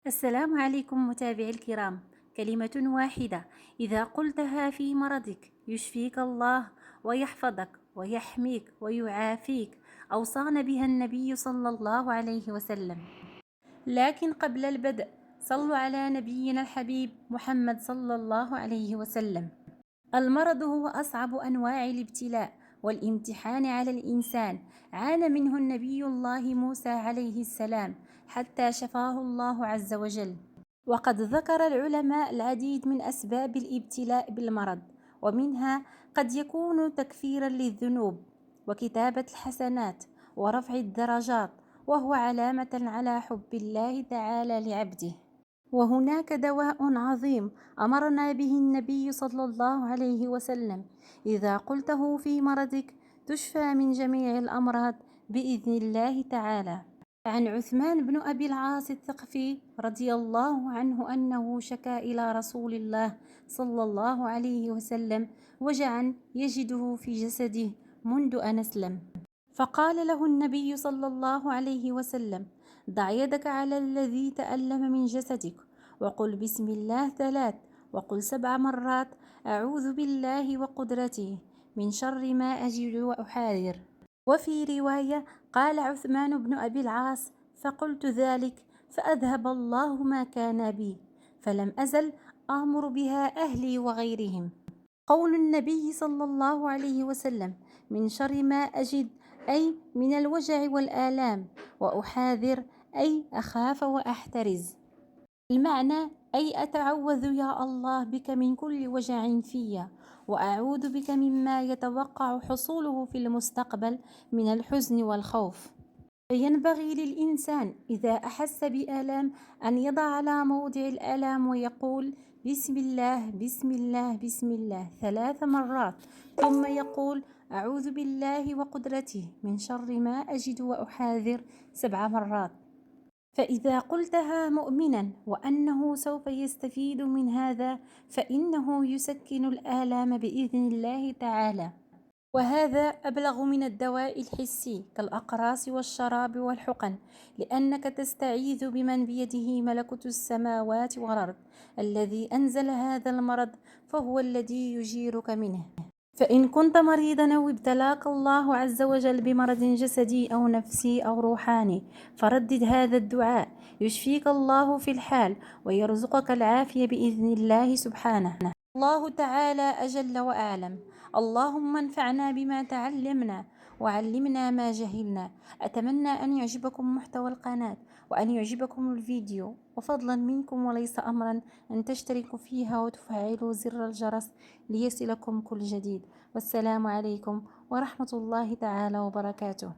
السلام عليكم متابعي الكرام. كلمة واحدة إذا قلتها في مرضك يشفيك الله ويحفظك ويحميك ويعافيك. أوصانا بها النبي صلى الله عليه وسلم. لكن قبل البدء صلوا على نبينا الحبيب محمد صلى الله عليه وسلم. المرض هو أصعب أنواع الابتلاء والامتحان على الإنسان. عانى منه النبي الله موسى عليه السلام حتى شفاه الله عز وجل. وقد ذكر العلماء العديد من أسباب الابتلاء بالمرض، ومنها قد يكون تكفيرا للذنوب وكتابة الحسنات ورفع الدرجات، وهو علامة على حب الله تعالى لعبده. وهناك دواء عظيم أمرنا به النبي صلى الله عليه وسلم، إذا قلته في مرضك تشفى من جميع الأمراض بإذن الله تعالى. عن عثمان بن أبي العاص الثقفي رضي الله عنه أنه شكا إلى رسول الله صلى الله عليه وسلم وجعا يجده في جسده منذ أن أسلم، فقال له النبي صلى الله عليه وسلم: ضع يدك على الذي تألم من جسدك وقل بسم الله 3، وقل 7 مرات أعوذ بالله وقدرته من شر ما أجد وأحاذر. وفي رواية قال عثمان بن أبي العاص: فقلت ذلك فأذهب الله ما كان بي، فلم أزل آمر بها أهلي وغيرهم. قول النبي صلى الله عليه وسلم من شر ما أجد أي من الوجع والآلام، وأحاذر أي أخاف وأحترز. المعنى أي أتعوذ يا الله بك من كل وجع فيا، وأعوذ بك مما يتوقع حصوله في المستقبل من الحزن والخوف. فينبغي للإنسان إذا أحس بآلام أن يضع على موضع الآلام ويقول بسم الله بسم الله بسم الله 3 مرات، ثم يقول أعوذ بالله وقدرته من شر ما أجد وأحاذر 7 مرات. فإذا قلتها مؤمنا وأنه سوف يستفيد من هذا فإنه يسكن الآلام بإذن الله تعالى. وهذا أبلغ من الدواء الحسي كالأقراص والشراب والحقن، لأنك تستعيذ بمن بيده ملكوت السماوات والأرض الذي أنزل هذا المرض، فهو الذي يجيرك منه. فإن كنت مريضا أو ابتلاك الله عز وجل بمرض جسدي أو نفسي أو روحاني، فردد هذا الدعاء يشفيك الله في الحال ويرزقك العافية بإذن الله سبحانه. الله تعالى أجل وأعلم. اللهم انفعنا بما تعلمنا وعلمنا ما جهلنا. أتمنى أن يعجبكم محتوى القناة وأن يعجبكم الفيديو، وفضلا منكم وليس أمرا أن تشتركوا فيها وتفعلوا زر الجرس ليصلكم كل جديد. والسلام عليكم ورحمة الله تعالى وبركاته.